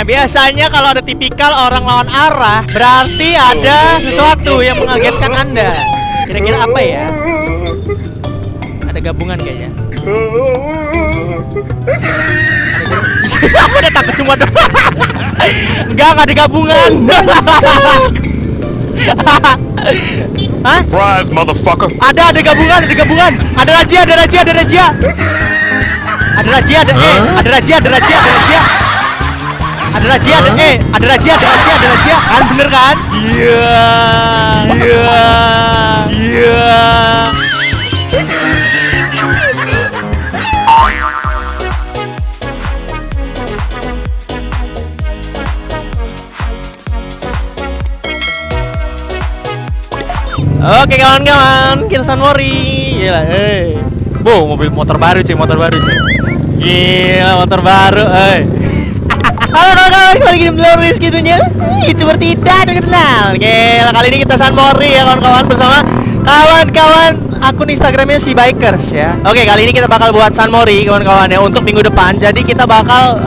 biasanya kalau ada tipikal orang lawan arah, berarti ada sesuatu yang mengagetkan Anda. Kira-kira apa ya? Ada gabungan kayaknya. Aku udah takut semua dong. Enggak ada gabungan. Hah? Surprise, motherfucker. Ada gabungan. Ada raja. Ada raja, ada raja, ada raja. Kan bener kan? Iya. Oke kawan-kawan, kita San Mori. Gila, mobil motor baru cuy. Gila, motor baru, Halo kawan-kawan, kembali lagi di Glorious gitunya. YouTuber tidak terkenal. Gila, kali ini kita San Mori ya kawan-kawan, bersama kawan-kawan akun Instagramnya si Bikers ya. Oke, kali ini kita bakal buat San Mori kawan-kawan ya, untuk minggu depan. Jadi kita bakal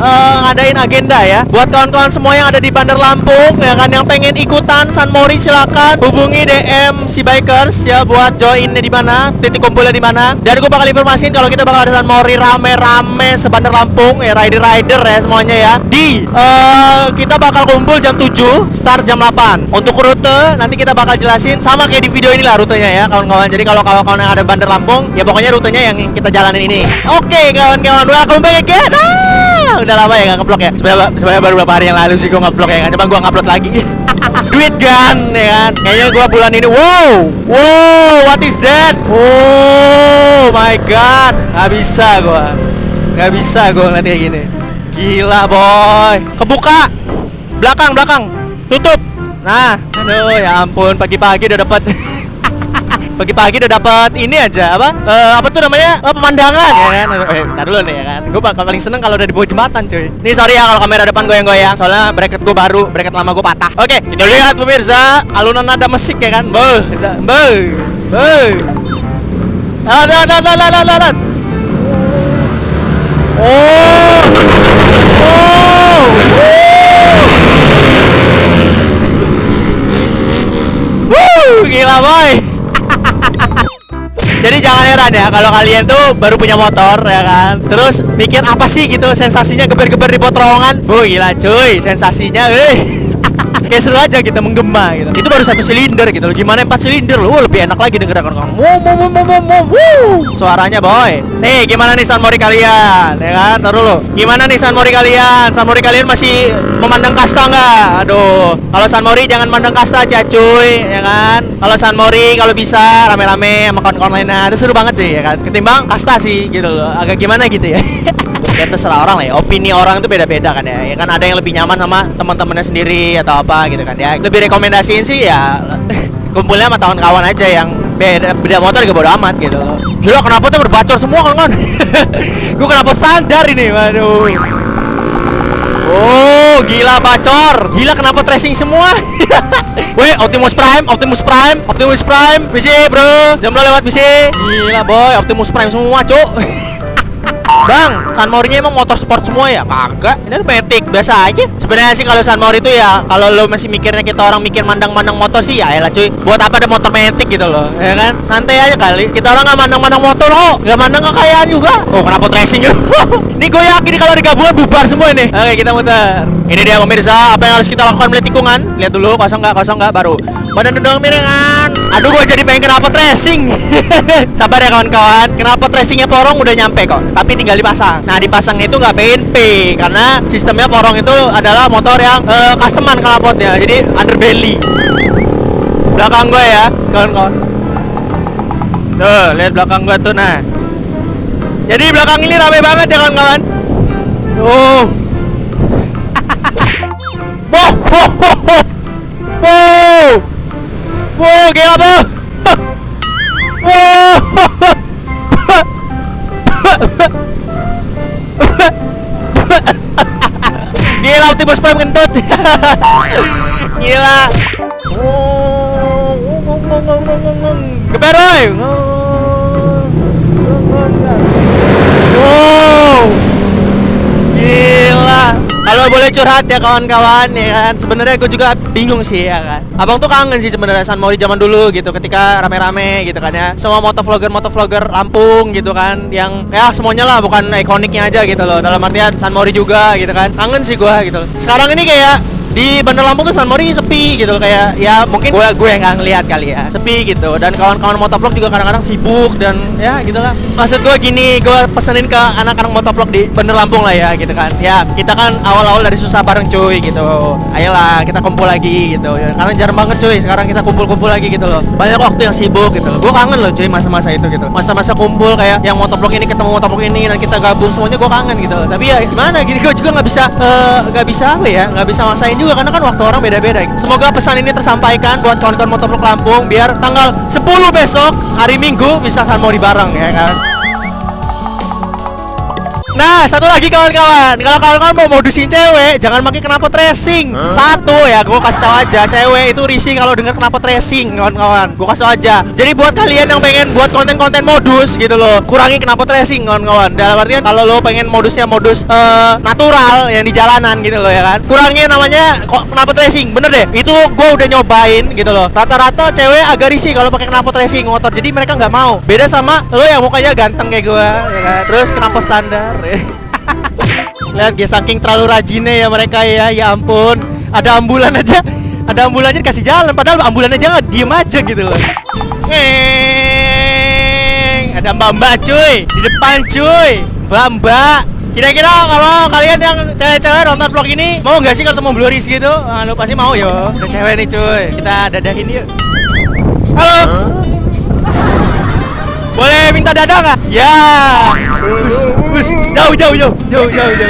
ngadain agenda ya buat kawan-kawan semua yang ada di Bandar Lampung ya kan, yang pengen ikutan San Mori, silakan hubungi DM si Bikers ya buat joinnya di mana, titik kumpulnya di mana. Dan gue bakal informasiin kalau kita bakal ada San Mori rame-rame sebandar Lampung ya, rider ya semuanya ya. Kita bakal kumpul jam 7, start jam 8. Untuk rute nanti kita bakal jelasin sama kayak di video inilah rutenya ya kawan-kawan. Jadi kalau kawan-kawan yang ada Bandar Lampung ya pokoknya rutenya yang kita jalanin ini. Oke kawan-kawan, welcome back again. Udah lama ya nggak nge-vlog ya. Sebenarnya baru beberapa hari yang lalu sih gue nge-vlog ya kan. Coba gue ngupload lagi. Duit kan ya kan. Kayaknya gue bulan ini wow, what is that? Oh my god. Gak bisa gue ngeliat kayak gini. Gila boy. Kebuka. Belakang. Tutup. Nah, aduh ya ampun, pagi-pagi udah dapat ini aja apa tuh namanya, pemandangan ya kan. Ntar dulu nih ya kan, gue paling seneng kalau udah di bawah jembatan cuy. Nih sorry ya kalau kamera depan goyang-goyang, soalnya bracket gue baru, bracket lama gue patah. Oke, kita lihat pemirsa alunan nada musik ya kan. Ada. Gila boy. Jadi jangan heran ya kalau kalian tuh baru punya motor ya kan, terus mikir apa sih gitu sensasinya geber-geber di terowongan. Gila cuy, sensasinya kayak seru aja kita menggema gitu. Itu baru 1 silinder gitu loh. Gimana 4 silinder loh, lebih enak lagi denger kan. Suaranya boy. Nih gimana nih San Mori kalian ya kan? Taruh dulu. Gimana nih San Mori kalian? San Mori kalian masih memandang kasta nggak? Aduh, kalau San Mori jangan mandang kasta aja cuy ya kan. Kalau San Mori kalau bisa rame-rame sama kawan-kawan lainnya itu seru banget sih ya kan. Ketimbang kasta sih gitu loh. Agak gimana gitu ya. Ya terserah orang lah ya, opini orang itu beda-beda kan ya. Ya kan ada yang lebih nyaman sama teman-temannya sendiri atau apa gitu kan ya. Lebih rekomendasiin sih ya kumpulnya sama kawan-kawan aja yang beda motor juga bodo amat gitu. Gila kenapa tuh berbacor semua kawan-kawan. Gue kenapa sadar ini, waduh. Oh gila bacor. Gila kenapa tracing semua. Weh Optimus Prime misi bro, jam lewat misi. Gila boy, Optimus Prime semua cuk. Bang, San Mori-nya emang motor sport semua ya? Kagak, ini Matic biasa aja. Sebenarnya sih kalau San Mori itu ya, kalau lo masih mikirnya kita orang mikir mandang-mandang motor sih ya elah cuy. Buat apa ada motor Matic gitu loh, ya kan? Santai aja kali. Kita orang nggak mandang-mandang motor kok, nggak mandang kekayaan juga. Oh kenapa tracing ya? Ini gue yakin kalau ada gabungan bubar semua ini. Oke kita muter. Ini dia pemirsa, apa yang harus kita lakukan melihat tikungan? Lihat dulu kosong nggak baru. Badan dendong miringan. Aduh gue jadi pengen kenapa tracing. Sabar ya kawan-kawan. Kenapa tracingnya porong udah nyampe kok, tapi tinggal dipasang. Nah dipasangnya itu nggak PNP karena sistemnya porong itu adalah motor yang customan knalpotnya, jadi underbelly. Belakang gue ya kawan-kawan. Tuh lihat belakang gue tuh. Nah jadi belakang ini rame banget ya kawan-kawan. Wow, gila bro. Gila Optimus Prime kentut. Gila. Geberoy. Wow. Gila. Kalau boleh curhat ya kawan-kawan ya kan. Sebenarnya gue juga bingung sih ya kan. Abang tuh kangen sih sebenarnya San Mori zaman dulu gitu, ketika rame-rame gitu kan ya. Semua motovlogger Lampung gitu kan, yang ya semuanya lah, bukan ikoniknya aja gitu loh. Dalam artian San Mori juga gitu kan. Kangen sih gue gitu. Sekarang ini kayak di Bandar Lampung tuh San Mori sepi gitu loh, kayak ya mungkin gue yang nggak ngeliat kali ya, sepi gitu. Dan kawan-kawan motovlog juga kadang-kadang sibuk dan ya gitulah. Maksud gue gini, gue pesenin ke anak-anak motovlog di Bandar Lampung lah ya gitu kan. Ya kita kan awal-awal dari susah bareng cuy gitu. Ayolah kita kumpul lagi gitu ya. Karena jarang banget cuy sekarang kita kumpul-kumpul lagi gitu loh. Banyak waktu yang sibuk gitu loh. Gue kangen loh cuy masa-masa itu gitu. Masa-masa kumpul kayak yang motovlog ini ketemu motovlog ini dan kita gabung semuanya, gue kangen gitu loh. Tapi ya gimana gitu, gue juga nggak bisa apa ya, nggak bisa maksain juga karena kan waktu orang beda-beda. Semoga pesan ini tersampaikan buat kawan-kawan motovlog Lampung, biar tanggal 10 besok hari Minggu bisa San Mori bareng ya kan. Nah, satu lagi kawan-kawan, kalau kawan-kawan mau modusin cewek, jangan pakai knalpot racing. Satu ya, gue kasih tahu aja, cewek itu risih kalau dengar knalpot racing, kawan-kawan. Gue kasih tahu aja. Jadi buat kalian yang pengen buat konten-konten modus gitu loh, kurangi knalpot racing, kawan-kawan. Dalam artian kalau lo pengen modusnya modus natural yang di jalanan gitu loh ya kan, kurangi namanya knalpot racing. Bener deh, itu gue udah nyobain gitu loh. Rata-rata cewek agak risih kalau pakai knalpot racing motor, jadi mereka nggak mau. Beda sama lo yang mukanya ganteng kayak gue, ya kan? Terus knalpot standar. Lihat ya, saking terlalu rajinnya ya mereka ya, ya ampun. Ada ambulan aja dikasih jalan, padahal ambulan aja nggak diem aja gitu loh. Ada mbak-mbak cuy di depan cuy, mbak-mbak. Kira-kira kalau kalian yang cewek-cewek nonton vlog ini mau nggak sih kalau mau bluris gitu? Lo pasti mau yo. Ada cewek nih cuy, kita dadahin yuk. Halo. Boleh minta dada nggak? Ya. Jauh.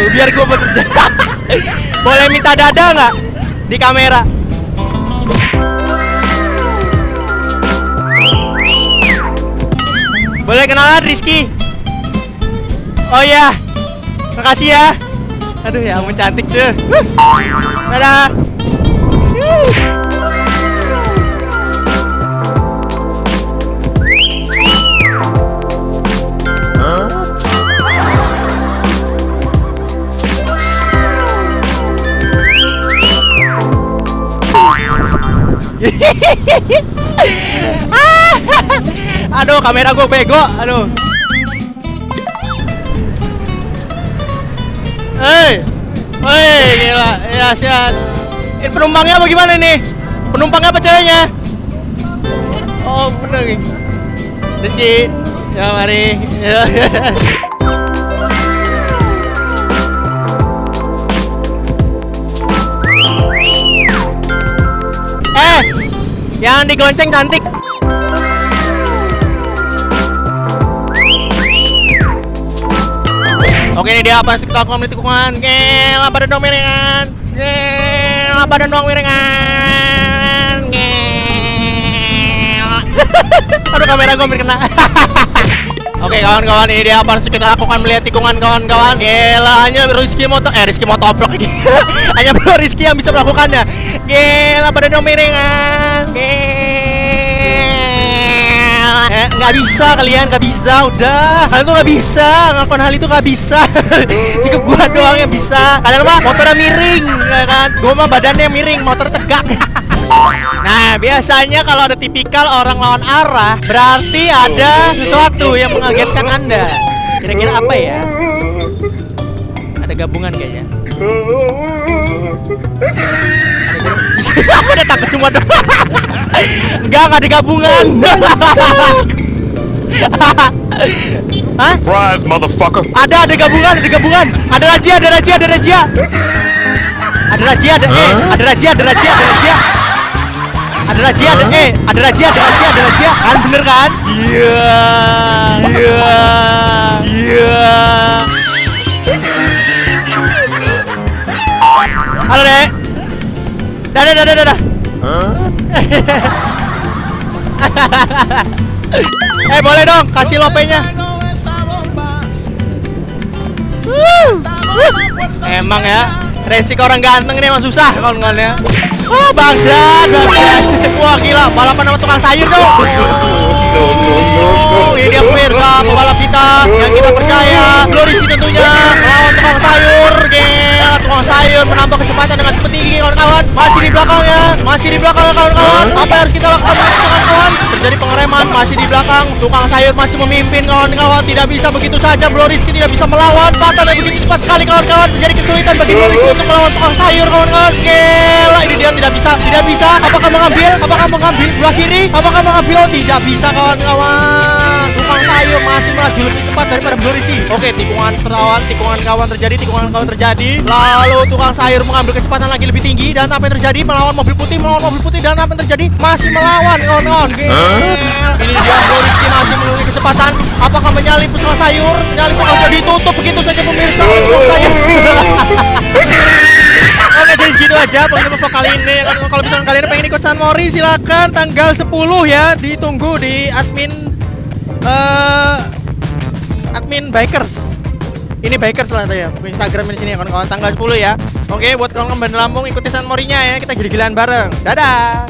Biar gua bekerja. Boleh minta dada nggak di kamera? Boleh kenalan Rizky? Oh iya. Makasih ya. Aduh ya ampun cantik cuy. Dadah. Aduh, kamera gue bego. Aduh. Hei, gila. Ya, siap. Ini penumpangnya apa gimana nih? Penumpangnya apa ceweknya? Oh, bener nih. Rizky, ya mari. Yang digonceng cantik. Oke, ini dia apa sih takon di tikungan. Gela pada dong miringan. Gela pada dong miringan. Gela. Aduh, kamera gue hampir kena. Oke kawan-kawan, ini dia apa sih kita lakukan melihat tikungan kawan-kawan. Gila, hanya Rizky motovlog lagi. Hanya Bro Rizky yang bisa melakukannya. Gila, pada dong miringan. Nggak bisa kalian, nggak bisa, udah kalian tuh nggak bisa ngelakuin hal itu, nggak bisa. Jika gua doang yang bisa, kalian mah motornya miring ya kan, gua mah badannya miring, motor tegak. Nah biasanya kalau ada tipikal orang lawan arah, berarti ada sesuatu yang mengagetkan anda. Kira-kira apa ya? Ada gabungan kayaknya. Aku udah takut semua dong. Enggak ada gabungan. Hah? Surprise, motherfucker. Ada gabungan. Ada razia. Ada razia, ada razia. Ada razia. Kan bener kan? Iya. Halo, Dek. Dadah. Boleh dong kasih lopenya. Emang ya, resiko orang ganteng ini emang susah kawan-kawan ya. Oh bangsat. Wah gila, balapan sama tukang sayur dong. Ini dia pemirsa pembalap kita yang kita percaya, Glorisi tentunya, melawan tukang sayur. Gila, tukang tukang sayur menambah kecepatan dengan cepat tinggi kawan-kawan. Masih di belakangnya, masih di belakang kawan-kawan. Apa yang harus kita lakukan kawan-kawan? Terjadi pengereman, masih di belakang. Tukang sayur masih memimpin kawan-kawan. Tidak bisa begitu saja, Bro Rizky tidak bisa melawan. Patahnya begitu cepat sekali kawan-kawan. Terjadi kesulitan bagi Bro Rizky untuk melawan tukang sayur kawan-kawan. Gila, ini dia tidak bisa, tidak bisa. Apakah mengambil? Apakah mengambil sebelah kiri? Apakah mengambil? Oh, tidak bisa kawan-kawan. Tukang sayur masih melaju lebih cepat daripada Bro Rizky. Oke, tikungan kawan terjadi, tikungan kawan terjadi. Lalu tukang sayur mengambil kecepatan lagi lebih tinggi dan apa yang terjadi? Melawan mobil putih dan apa yang terjadi? Masih melawan kawan-kawan. Ini dia Bro Rizky masih menunggu kecepatan. Apakah menyalip tukang sayur? Menyalip tukang sayur, ditutup begitu saja pemirsa tukang sayur. Oke, jadi segitu aja pengiriman vlog kali ini. Kalau misalkan kalian pengen ikut San Mori, silakan tanggal 10 ya. Ditunggu di admin bikers. Ini bikers lah ya, Instagram di sini ya kawan-kawan, tanggal 10 ya. Oke, buat kawan-kawan Bandar Lampung ikuti San Morinya ya. Kita gila-gilaan bareng. Dadah.